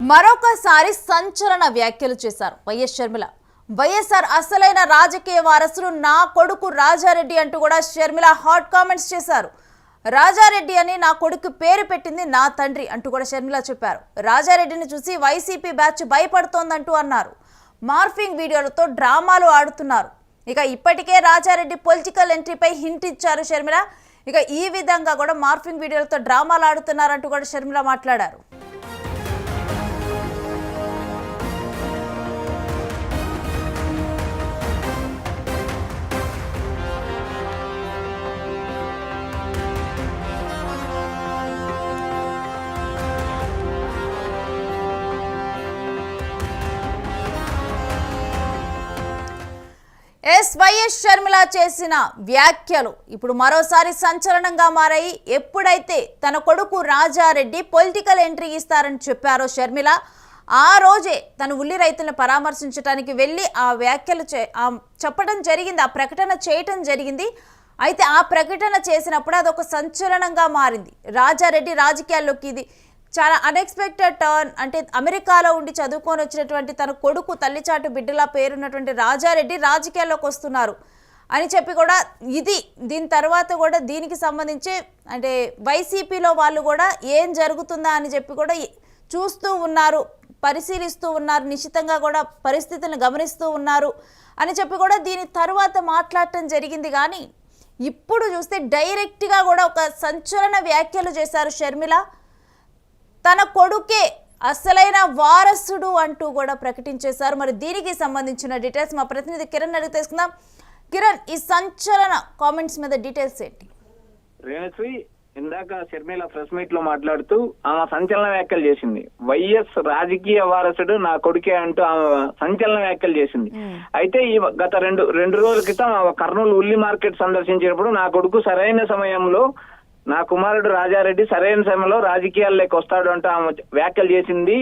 మరొకసారి సంచలన వ్యాఖ్యలు చేశారు వైఎస్ షర్మిల. వైఎస్ఆర్ అసలైన రాజకీయ వారసుడు నా కొడుకు రాజారెడ్డి అంటూ కూడా షర్మిల హాట్ కామెంట్స్ చేశారు. రాజారెడ్డి అని నా కొడుకు పేరు పెట్టింది నా తండ్రి అంటూ కూడా షర్మిల చెప్పారు. రాజారెడ్డిని చూసి వైసీపీ బ్యాచ్ భయపడుతోందంటూ అన్నారు. మార్ఫింగ్ వీడియోలతో డ్రామాలు ఆడుతున్నారు. ఇక ఇప్పటికే రాజారెడ్డి పొలిటికల్ ఎంట్రీపై హింట్ ఇచ్చారు షర్మిల. ఇక ఈ విధంగా కూడా మార్ఫింగ్ వీడియోలతో డ్రామాలు ఆడుతున్నారంటూ కూడా షర్మిల మాట్లాడారు. వైఎస్ షర్మిల చేసిన వ్యాఖ్యలు ఇప్పుడు మరోసారి సంచలనంగా మారాయి. ఎప్పుడైతే తన కొడుకు రాజారెడ్డి పొలిటికల్ ఎంట్రీ ఇస్తారని చెప్పారో షర్మిల, ఆ రోజే తను ఉల్లి రైతులను పరామర్శించడానికి వెళ్ళి ఆ వ్యాఖ్యలు చెప్పడం జరిగింది, ఆ ప్రకటన చేయటం జరిగింది. అయితే ఆ ప్రకటన చేసినప్పుడు అదొక సంచలనంగా మారింది. రాజారెడ్డి రాజకీయాల్లోకి ఇది చాలా అన్ఎక్స్పెక్టెడ్ టర్న్. అంటే అమెరికాలో ఉండి చదువుకొని వచ్చినటువంటి తన కొడుకు తల్లిచాటు బిడ్డలా పేరున్నటువంటి రాజారెడ్డి రాజకీయాల్లోకి వస్తున్నారు అని చెప్పి కూడా దీని తర్వాత కూడా దీనికి సంబంధించి అంటే వైసీపీలో వాళ్ళు కూడా ఏం జరుగుతుందా అని చెప్పి కూడా చూస్తూ ఉన్నారు, పరిశీలిస్తూ ఉన్నారు, నిశ్చితంగా కూడా పరిస్థితులను గమనిస్తూ ఉన్నారు అని చెప్పి కూడా దీని తర్వాత మాట్లాడటం జరిగింది. కానీ ఇప్పుడు చూస్తే డైరెక్ట్గా కూడా ఒక సంచలన వ్యాఖ్యలు చేశారు షర్మిల. తన కొడుకే అసలైన వారసుడు అంటూ కూడా ప్రకటించేశారు. మరి దీనికి సంబంధించిన డీటెయిల్స్ మా ప్రతినిధి కిరణ్ అడిగి తెలుసుకుందాం. కిరణ్, ఈ సంచలన కామెంట్స్ మీద డీటెయిల్స్ ఏంటి? రేణుశ్రీ, ఇందాక షర్మిల ప్రెస్ మీట్ లో మాట్లాడుతూ ఆమె సంచలన వ్యాఖ్యలు చేసింది. వైఎస్ రాజకీయ వారసుడు నా కొడుకే అంటూ ఆమె సంచలన వ్యాఖ్యలు చేసింది. అయితే ఈ గత రెండు రోజుల క్రితం కర్నూలు ఉల్లి మార్కెట్ సందర్శించినప్పుడు నా కొడుకు సరైన సమయంలో, నా కుమారుడు రాజారెడ్డి సరైన సమయంలో రాజకీయాల్లోకి వస్తాడు అంటూ ఆమె వ్యాఖ్యలు చేసింది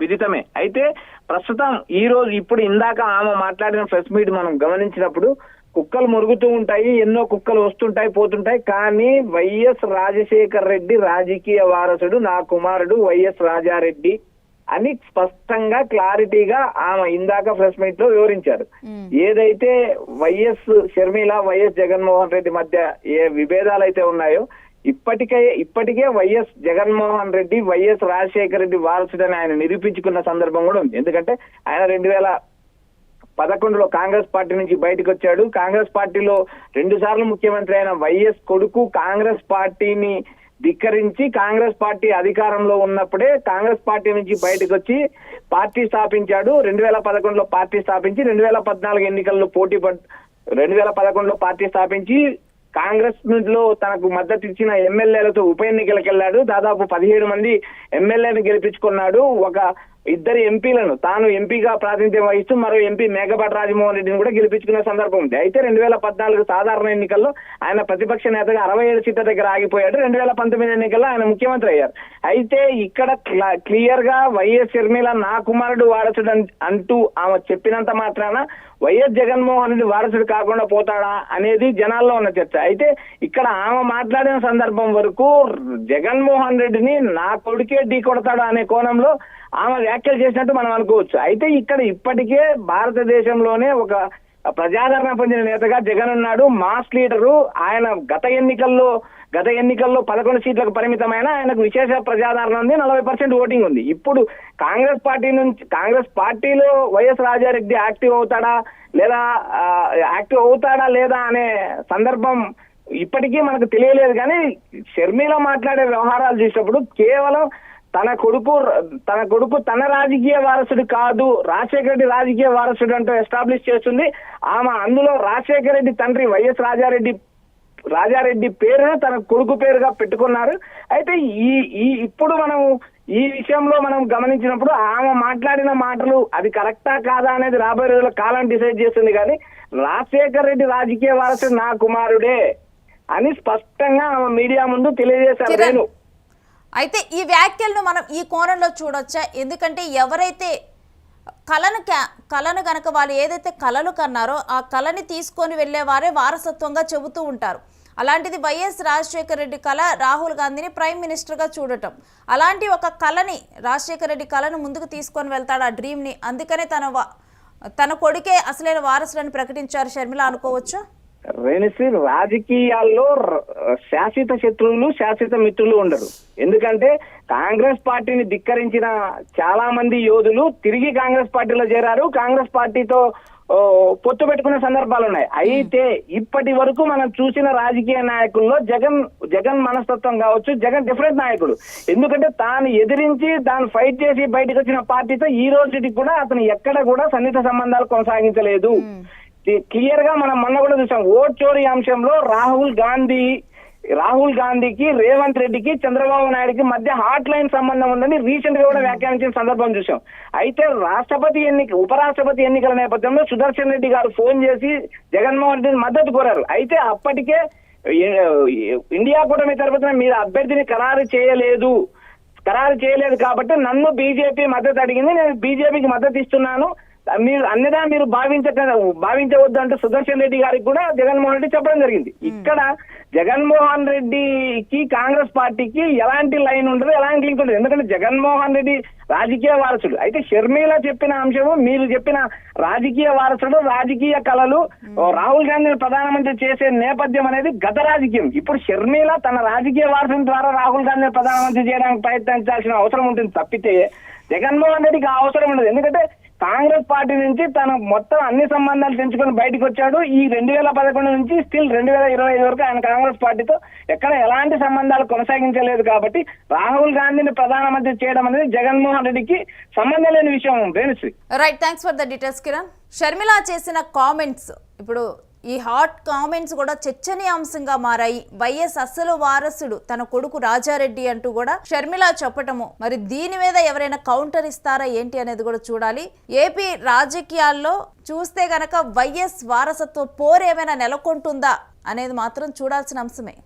విదితమే. అయితే ప్రస్తుతం ఈ రోజు ఇప్పుడు ఇందాక ఆమె మాట్లాడిన ప్రెస్ మీట్ మనం గమనించినప్పుడు కుక్కలు మురుగుతూ ఉంటాయి, ఎన్నో కుక్కలు వస్తుంటాయి పోతుంటాయి, కానీ వైఎస్ రాజశేఖర్ రెడ్డి రాజకీయ వారసుడు నా కుమారుడు వైఎస్ రాజారెడ్డి అని స్పష్టంగా క్లారిటీగా ఆమె ఇందాక ప్రెస్ మీట్ లో వివరించారు. ఏదైతే వైఎస్ షర్మిల వైఎస్ జగన్మోహన్ రెడ్డి మధ్య ఏ విభేదాలు అయితే ఉన్నాయో ఇప్పటికే వైఎస్ జగన్మోహన్ రెడ్డి వైఎస్ రాజశేఖర రెడ్డి వారసుడని ఆయన నిరూపించుకున్న సందర్భం కూడా ఉంది. ఎందుకంటే ఆయన 2011లో కాంగ్రెస్ పార్టీ నుంచి బయటకు వచ్చాడు. కాంగ్రెస్ పార్టీలో 2 సార్లు ముఖ్యమంత్రి అయిన వైఎస్ కొడుకు కాంగ్రెస్ పార్టీని ధిక్కరించి కాంగ్రెస్ పార్టీ అధికారంలో ఉన్నప్పుడే కాంగ్రెస్ పార్టీ నుంచి బయటకు వచ్చి పార్టీ స్థాపించాడు. 2011లో పార్టీ స్థాపించి 2014 ఎన్నికల్లో 2011లో పార్టీ స్థాపించి కాంగ్రెస్ లో తనకు మద్దతు ఇచ్చిన ఎమ్మెల్యేలతో ఉప ఎన్నికలకు వెళ్ళాడు. దాదాపు 17 మంది ఎమ్మెల్యేలను గెలిపించుకున్నాడు. ఒక 2 ఎంపీలను తాను ఎంపీగా ప్రాతినిధ్యం వహిస్తూ మరో ఎంపీ మేకపాటి రాజమోహన్ రెడ్డిని కూడా గెలిపించుకునే సందర్భం ఉంది. అయితే 2014 సాధారణ ఎన్నికల్లో ఆయన ప్రతిపక్ష నేతగా 67 సీట్ల దగ్గర ఆగిపోయాడు. 2019 ఎన్నికల్లో ఆయన ముఖ్యమంత్రి అయ్యారు. అయితే ఇక్కడ క్లియర్ గా వైఎస్ షర్మిల నా కుమారుడు వారసుడు అంటూ ఆమె చెప్పినంత మాత్రాన వైఎస్ జగన్మోహన్ రెడ్డి వారసుడు కాకుండా పోతాడా అనేది జనాల్లో ఉన్న చర్చ. అయితే ఇక్కడ ఆమె మాట్లాడిన సందర్భం వరకు జగన్మోహన్ రెడ్డిని నా కొడుకే ఢీ కొడతాడు అనే కోణంలో ఆమె వ్యాఖ్యలు చేసినట్టు మనం అనుకోవచ్చు. అయితే ఇక్కడ ఇప్పటికే భారతదేశంలోనే ఒక ప్రజాదరణ పొందిన నేతగా జగన్ ఉన్నాడు, మాస్ లీడరు. ఆయన గత ఎన్నికల్లో 11 సీట్లకు పరిమితమైన ఆయనకు విశేష ప్రజాదరణ ఉంది, 40% ఓటింగ్ ఉంది. ఇప్పుడు కాంగ్రెస్ పార్టీలో వైఎస్ రాజారెడ్డి యాక్టివ్ అవుతాడా లేదా అనే సందర్భం ఇప్పటికీ మనకు తెలియలేదు. కానీ షర్మిల మాట్లాడే వ్యవహారాలు చూసినప్పుడు కేవలం తన కొడుకు తన రాజకీయ వారసుడు కాదు, రాజశేఖర రెడ్డి రాజకీయ వారసుడు అంటూ ఎస్టాబ్లిష్ చేస్తుంది ఆమె. అందులో రాజశేఖర రెడ్డి తండ్రి వైఎస్ రాజారెడ్డి పేరును తన కొడుకు పేరుగా పెట్టుకున్నారు. అయితే ఇప్పుడు మనం ఈ విషయంలో మనం గమనించినప్పుడు ఆమె మాట్లాడిన మాటలు అది కరెక్టా కాదా అనేది రాబోయే రోజుల కాలం డిసైడ్ చేస్తుంది. కానీ రాజశేఖర రెడ్డి రాజకీయ వారసుడు నా కుమారుడే అని స్పష్టంగా ఆమె మీడియా ముందు తెలియజేశారు. నేను అయితే ఈ వ్యాఖ్యలను మనం ఈ కోణంలో చూడొచ్చా? ఎందుకంటే ఎవరైతే కళను కనుక వాళ్ళు ఏదైతే కళలు కన్నారో ఆ కళని తీసుకొని వెళ్ళేవారే వారసత్వంగా చెబుతూ ఉంటారు. అలాంటిది వైఎస్ రాజశేఖర రెడ్డి కళ రాహుల్ గాంధీని ప్రైమ్ మినిస్టర్గా చూడటం. అలాంటి ఒక కళని రాజశేఖర రెడ్డి కళను ముందుకు తీసుకొని వెళ్తాడు, ఆ డ్రీమ్ని. అందుకనే తన కొడుకే అసలైన వారసులని ప్రకటించారు షర్మిల అనుకోవచ్చు. రేణుశ్రీ, రాజకీయాల్లో శాశ్వత శత్రువులు శాశ్వత మిత్రులు ఉండరు. ఎందుకంటే కాంగ్రెస్ పార్టీని ధిక్కరించిన చాలా మంది యోధులు తిరిగి కాంగ్రెస్ పార్టీలో చేరారు, కాంగ్రెస్ పార్టీతో పొత్తు పెట్టుకునే సందర్భాలు ఉన్నాయి. అయితే ఇప్పటి వరకు మనం చూసిన రాజకీయ నాయకుల్లో జగన్ మనస్తత్వం కావచ్చు, జగన్ డిఫరెంట్ నాయకుడు. ఎందుకంటే తాను ఎదిరించి తాను ఫైట్ చేసి బయటకు వచ్చిన పార్టీతో ఈ రోజుకి కూడా అతను ఎక్కడ కూడా సన్నిహిత సంబంధాలు కొనసాగించలేదు. క్లియర్ గా మనం మొన్న కూడా చూసాం, ఓట్ చోరీ అంశంలో రాహుల్ గాంధీకి రేవంత్ రెడ్డికి చంద్రబాబు నాయుడుకి మధ్య హాట్ లైన్ సంబంధం ఉందని రీసెంట్ గా కూడా వ్యాఖ్యానించిన సందర్భం చూసాం. అయితే ఉపరాష్ట్రపతి ఎన్నికల నేపథ్యంలో సుదర్శన్ రెడ్డి గారు ఫోన్ చేసి జగన్మోహన్ రెడ్డి మద్దతు కోరారు. అయితే అప్పటికే ఇండియా కూటమి తరపున మీరు అభ్యర్థిని ఖరారు చేయలేదు కాబట్టి నన్ను బీజేపీ మద్దతు అడిగింది, నేను బీజేపీకి మద్దతు ఇస్తున్నాను, మీరు భావించవద్దు అంటూ సుదర్శన్ రెడ్డి గారికి కూడా జగన్మోహన్ రెడ్డి చెప్పడం జరిగింది. ఇక్కడ జగన్మోహన్ రెడ్డికి కాంగ్రెస్ పార్టీకి ఎలాంటి లైన్ ఉండదు, ఎలాంటి లింక్ ఉండదు. ఎందుకంటే జగన్మోహన్ రెడ్డి రాజకీయ వారసుడు. అయితే షర్మిల చెప్పిన అంశము, మీరు చెప్పిన రాజకీయ వారసుడు, రాజకీయ కళలు రాహుల్ గాంధీని ప్రధానమంత్రి చేసే నేపథ్యం అనేది గత రాజకీయం. ఇప్పుడు షర్మిల తన రాజకీయ వారసుని ద్వారా రాహుల్ గాంధీని ప్రధానమంత్రి చేయడానికి ప్రయత్నించాల్సిన అవసరం ఉంటుంది తప్పితే జగన్మోహన్ రెడ్డికి ఆ అవసరం ఉండదు. ఎందుకంటే కాంగ్రెస్ పార్టీ నుంచి తన మొత్తం అన్ని సంబంధాలు తెంచుకొని బయటకు వచ్చాడు. ఈ 2011 నుంచి స్టిల్ 2025 వరకు ఆయన కాంగ్రెస్ పార్టీతో ఎక్కడ ఎలాంటి సంబంధాలు కొనసాగించలేదు. కాబట్టి రాహుల్ గాంధీని ప్రధానమంత్రి చేయడం అనేది జగన్మోహన్ రెడ్డికి సంబంధం లేని విషయం. Renusri, right, thanks for the details Kiran. Sharmila చేసిన కామెంట్స్, ఇప్పుడు ఈ హాట్ కామెంట్స్ కూడా చర్చనీయాంశంగా మారాయి. వైఎస్ అసలు వారసుడు తన కొడుకు రాజారెడ్డి అంటూ కూడా షర్మిల చెప్పటము, మరి దీని మీద ఎవరైనా కౌంటర్ ఇస్తారా ఏంటి అనేది కూడా చూడాలి. ఏపీ రాజకీయాల్లో చూస్తే గనక వైఎస్ వారసత్వ పోరు ఏమైనా నెలకొంటుందా అనేది మాత్రం చూడాల్సిన అంశమే.